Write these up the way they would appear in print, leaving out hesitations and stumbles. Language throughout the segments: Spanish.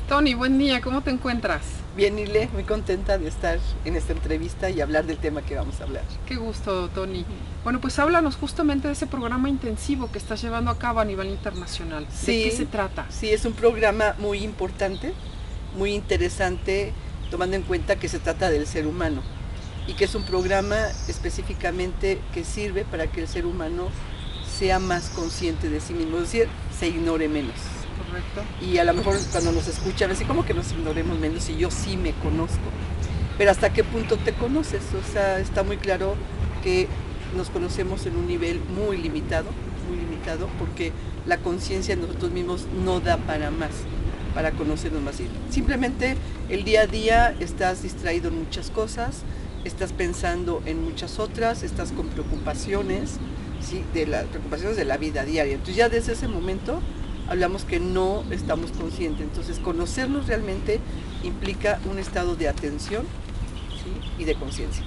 Tony, buen día, ¿cómo te encuentras? Bien, Ile, muy contenta de estar en esta entrevista y hablar del tema que vamos a hablar. Qué gusto, Tony. Bueno, pues háblanos justamente de ese programa intensivo que estás llevando a cabo a nivel internacional. ¿De qué se trata? Sí, es un programa muy importante, muy interesante, tomando en cuenta que se trata del ser humano y que es un programa específicamente que sirve para que el ser humano sea más consciente de sí mismo, es decir, se ignore menos. Correcto. Y a lo mejor cuando nos escuchan, así como que nos ignoremos menos y yo sí me conozco. Pero ¿hasta qué punto te conoces? O sea, está muy claro que nos conocemos en un nivel muy limitado, porque la conciencia de nosotros mismos no da para más, para conocernos más. Y simplemente el día a día estás distraído en muchas cosas, estás pensando en muchas otras, estás con preocupaciones, ¿sí? De las preocupaciones de la vida diaria. Entonces ya desde ese momento hablamos que no estamos conscientes. Entonces conocernos realmente implica un estado de atención, ¿sí? Y de conciencia.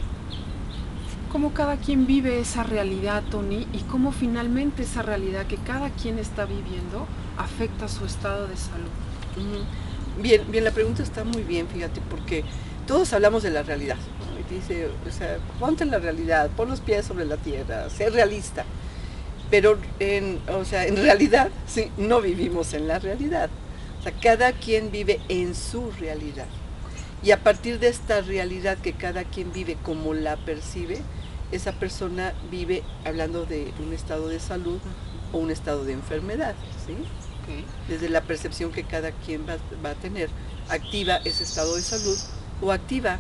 ¿Cómo cada quien vive esa realidad, Tony? Y cómo finalmente esa realidad que cada quien está viviendo afecta su estado de salud. Bien, la pregunta está muy bien, fíjate, porque todos hablamos de la realidad, ¿no? Y dice, o sea, ponte en la realidad, pon los pies sobre la tierra, sé realista. Pero en realidad, sí, no vivimos en la realidad. O sea, cada quien vive en su realidad. Y a partir de esta realidad que cada quien vive como la percibe, esa persona vive hablando de un estado de salud o un estado de enfermedad, ¿sí? Okay. Desde la percepción que cada quien va a tener, activa ese estado de salud o activa,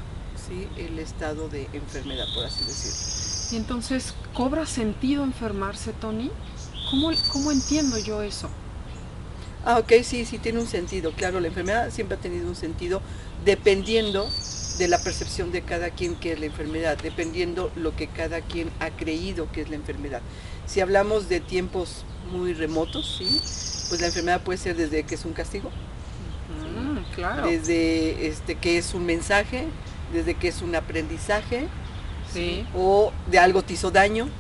¿sí? El estado de enfermedad, por así decirlo. Y entonces, ¿cobra sentido enfermarse, Tony? ¿Cómo entiendo yo eso? Ok, sí, tiene un sentido. Claro, la enfermedad siempre ha tenido un sentido dependiendo de la percepción de cada quien que es la enfermedad, dependiendo lo que cada quien ha creído que es la enfermedad. Si hablamos de tiempos muy remotos, ¿sí? Pues la enfermedad puede ser desde que es un castigo, ¿sí? Claro. Desde que es un mensaje, desde que es un aprendizaje, sí. O de algo te hizo daño, ¿no?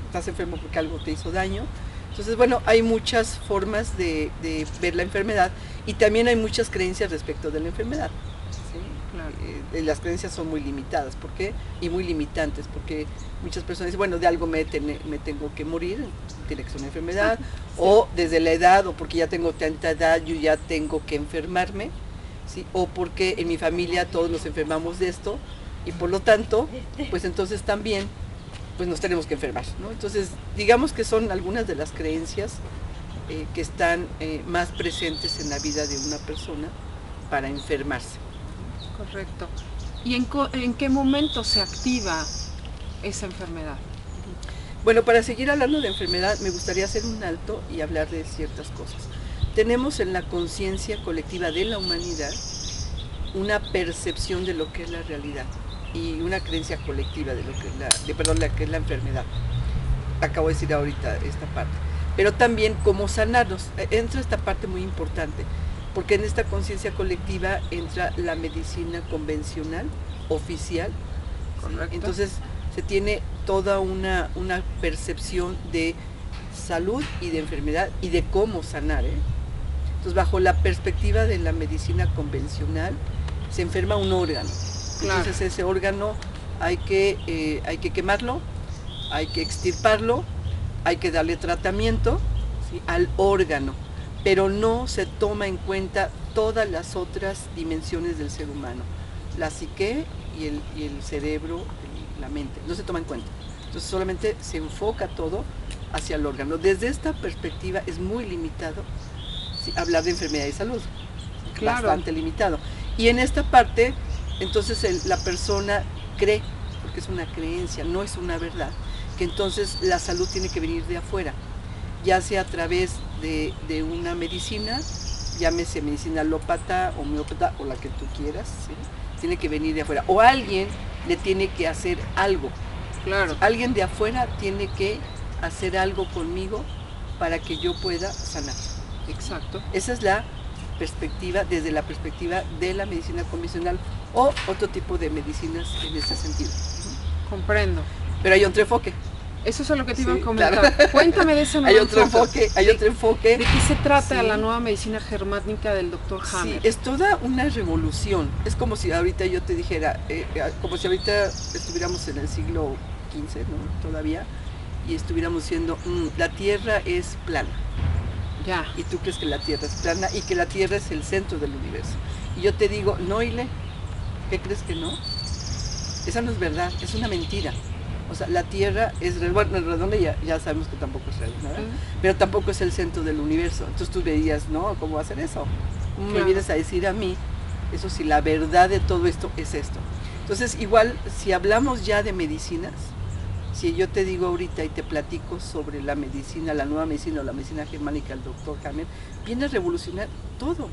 Estás enfermo porque algo te hizo daño. Entonces, bueno, hay muchas formas de ver la enfermedad y también hay muchas creencias respecto de la enfermedad. ¿Sí? Claro. Las creencias son muy limitadas, ¿por qué? Y muy limitantes, porque muchas personas dicen, bueno, de algo me tengo que morir, tiene que ser una enfermedad, sí. O desde la edad, o porque ya tengo tanta edad, yo ya tengo que enfermarme, ¿sí? O porque en mi familia todos nos enfermamos de esto, y por lo tanto, pues entonces también pues nos tenemos que enfermar, ¿no? Entonces, digamos que son algunas de las creencias que están más presentes en la vida de una persona para enfermarse. Correcto. ¿Y en qué momento se activa esa enfermedad? Bueno, para seguir hablando de enfermedad, me gustaría hacer un alto y hablar de ciertas cosas. Tenemos en la conciencia colectiva de la humanidad una percepción de lo que es la realidad y una creencia colectiva de lo que es la enfermedad. Acabo de decir ahorita esta parte. Pero también cómo sanarnos. Entra esta parte muy importante, porque en esta conciencia colectiva entra la medicina convencional, oficial. Correcto. Entonces se tiene toda una percepción de salud y de enfermedad y de cómo sanar, ¿eh? Entonces, bajo la perspectiva de la medicina convencional, se enferma un órgano. Claro. Entonces ese órgano hay que quemarlo, hay que extirparlo, hay que darle tratamiento, ¿sí? Al órgano, pero no se toma en cuenta todas las otras dimensiones del ser humano, la psique y el cerebro, la mente, no se toma en cuenta. Entonces solamente se enfoca todo hacia el órgano. Desde esta perspectiva es muy limitado, ¿sí? Hablar de enfermedad y salud, claro. Bastante limitado. Y en esta parte, entonces la persona cree, porque es una creencia, no es una verdad, que entonces la salud tiene que venir de afuera, ya sea a través de una medicina, llámese medicina alópata, homeópata o la que tú quieras, ¿sí? Tiene que venir de afuera, o alguien le tiene que hacer algo. Claro. Alguien de afuera tiene que hacer algo conmigo para que yo pueda sanar. Exacto. Esa es la perspectiva, desde la perspectiva de la medicina convencional o otro tipo de medicinas en ese sentido. Comprendo. Pero hay otro enfoque. Eso es lo que te iba a Sí, comentar. claro. Cuéntame de ese Hay nuevo otro enfoque, hay otro enfoque. ¿De qué se trata Sí. la nueva medicina germánica del doctor Hammer? Sí, es toda una revolución. Es como si ahorita yo te dijera, como si ahorita estuviéramos en el siglo XV, ¿no? Todavía, y estuviéramos diciendo, la Tierra es plana. Ya. Y tú crees que la Tierra es plana y que la Tierra es el centro del universo. Y yo te digo, no, Ile, ¿qué crees que no? Esa no es verdad, es una mentira. O sea, la Tierra es redonda, ya sabemos que tampoco es redonda, pero tampoco es el centro del universo. Entonces tú veías, no, ¿cómo va a ser eso? ¿Cómo me vienes a decir a mí, eso si la verdad de todo esto es esto? Entonces, igual, si hablamos ya de medicinas, si yo te digo ahorita y te platico sobre la medicina, la nueva medicina o la medicina germánica del doctor Hammer, viene a revolucionar todo.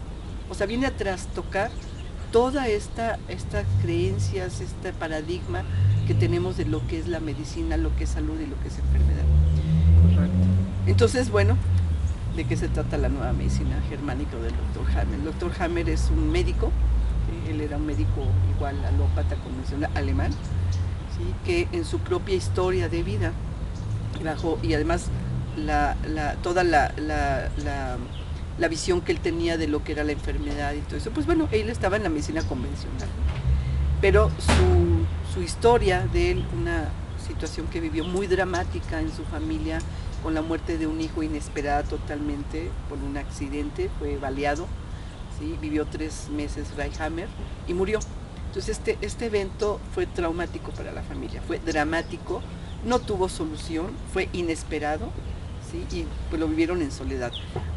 O sea, viene a trastocar toda estas creencias, este paradigma que tenemos de lo que es la medicina, lo que es salud y lo que es enfermedad. Correcto. Entonces, bueno, ¿de qué se trata la nueva medicina germánica del doctor Hammer? El doctor Hammer es un médico, ¿sí? Él era un médico igual alópata convencional alemán, ¿sí? Que en su propia historia de vida, y además toda la visión que él tenía de lo que era la enfermedad y todo eso, pues bueno, él estaba en la medicina convencional. Pero su historia de él, una situación que vivió muy dramática en su familia, con la muerte de un hijo inesperada totalmente, por un accidente, fue baleado, ¿sí? Vivió 3 meses Reichhammer y murió. Entonces este evento fue traumático para la familia, fue dramático, no tuvo solución, fue inesperado, ¿sí? Y pues lo vivieron en soledad.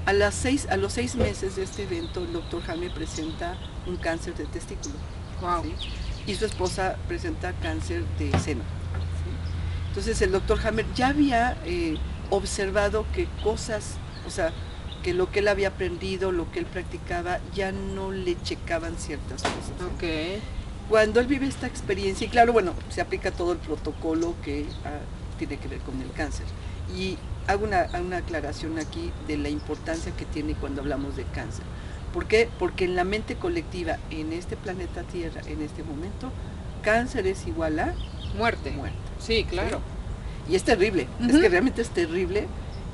A los 6 meses de este evento, el doctor Hammer presenta un cáncer de testículo. Wow. ¿Sí? Y su esposa presenta cáncer de seno. ¿Sí? Entonces el doctor Hammer ya había observado que cosas, o sea, que lo que él había aprendido, lo que él practicaba, ya no le checaban ciertas cosas. Ok. Cuando él vive esta experiencia, y claro, bueno, se aplica todo el protocolo que tiene que ver con el cáncer. Y hago una aclaración aquí de la importancia que tiene cuando hablamos de cáncer. ¿Por qué? Porque en la mente colectiva, en este planeta Tierra, en este momento, cáncer es igual a muerte. Sí, claro. ¿Sí? Y es terrible, es que realmente es terrible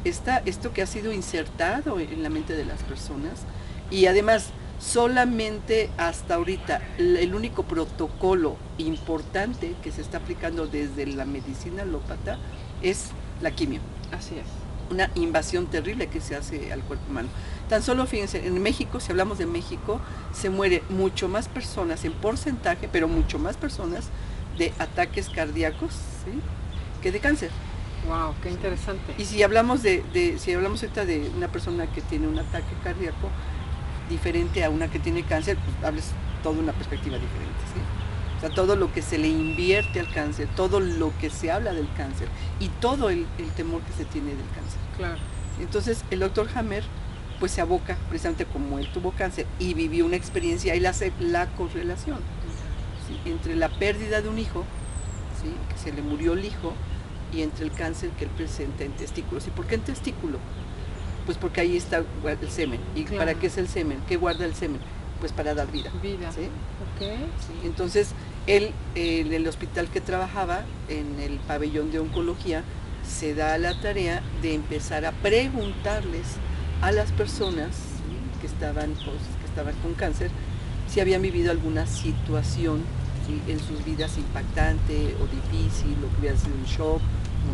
esto que ha sido insertado en la mente de las personas. Y además, solamente hasta ahorita, el único protocolo importante que se está aplicando desde la medicina alópata es la quimio. Así es. Una invasión terrible que se hace al cuerpo humano. Tan solo fíjense, en México, si hablamos de México, se mueren mucho más personas en porcentaje, pero mucho más personas de ataques cardíacos, ¿sí? Que de cáncer. Wow, qué interesante. Y si hablamos si hablamos ahorita de una persona que tiene un ataque cardíaco diferente a una que tiene cáncer, pues hables toda una perspectiva diferente, ¿sí? O sea, todo lo que se le invierte al cáncer, todo lo que se habla del cáncer y todo el temor que se tiene del cáncer. Claro. Entonces el doctor Hammer pues se aboca, precisamente como él tuvo cáncer y vivió una experiencia, él hace la correlación, ¿sí? Entre la pérdida de un hijo, ¿sí? Que se le murió el hijo, y entre el cáncer que él presenta en testículos. ¿Y por qué en testículo? Pues porque ahí está el semen. ¿Y claro. para qué es el semen? ¿Qué guarda el semen? Pues para dar vida. Vida. ¿Sí? Okay. Sí. Entonces, él, en el hospital que trabajaba, en el pabellón de oncología, se da la tarea de empezar a preguntarles a las personas, ¿sí? que estaban con cáncer, si habían vivido alguna situación, ¿sí? en sus vidas impactante o difícil, o que hubiera sido un shock,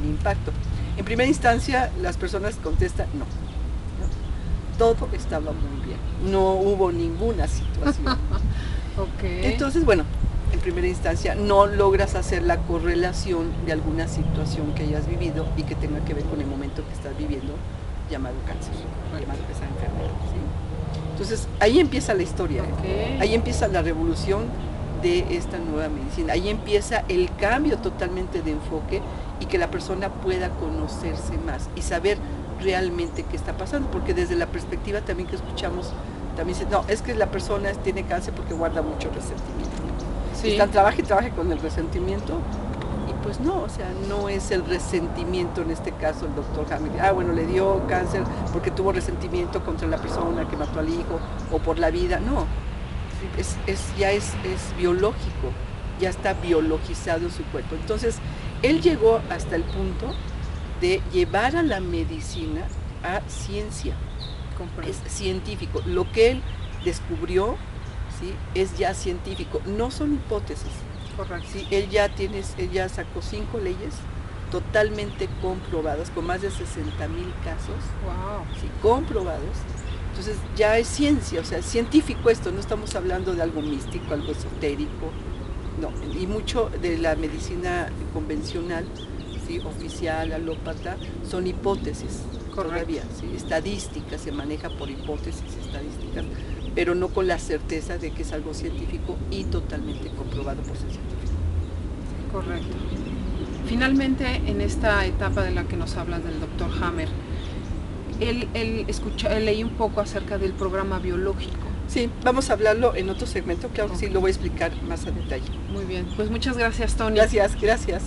un impacto. En primera instancia, las personas contestan no. Todo estaba muy bien, no hubo ninguna situación. Okay. Entonces, bueno, en primera instancia no logras hacer la correlación de alguna situación que hayas vivido y que tenga que ver con el momento que estás viviendo, llamado cáncer, llamado esa enfermedad, ¿sí? Entonces, ahí empieza la historia, Okay. Ahí empieza la revolución de esta nueva medicina, ahí empieza el cambio totalmente de enfoque y que la persona pueda conocerse más y saber realmente qué está pasando, porque desde la perspectiva también que escuchamos, también dice, no, es que la persona tiene cáncer porque guarda mucho resentimiento. Sí. Trabaja y trabaja con el resentimiento, y pues no, o sea, no es el resentimiento en este caso el doctor Hammer, bueno, le dio cáncer porque tuvo resentimiento contra la persona que mató al hijo o por la vida, no, ya es biológico, ya está biologizado su cuerpo. Entonces, él llegó hasta el punto de llevar a la medicina a ciencia. Comprendo. Es científico. Lo que él descubrió, ¿sí?, es ya científico, no son hipótesis. Correcto. ¿Sí? Él ya sacó 5 leyes totalmente comprobadas, con más de 60,000 casos, Wow. ¿sí?, comprobados. Entonces ya es ciencia, o sea, es científico esto, no estamos hablando de algo místico, algo esotérico, no. Y mucho de la medicina convencional, ¿sí?, oficial, alópata, son hipótesis. Correcto. Todavía, ¿sí?, estadística, se maneja por hipótesis estadísticas, pero no con la certeza de que es algo científico y totalmente comprobado por ser científico. Correcto. Finalmente, en esta etapa de la que nos hablas del doctor Hammer, él leí un poco acerca del programa biológico. Sí, vamos a hablarlo en otro segmento, claro que sí, lo voy a explicar más a detalle. Muy bien, pues muchas gracias, Tony. Gracias, gracias.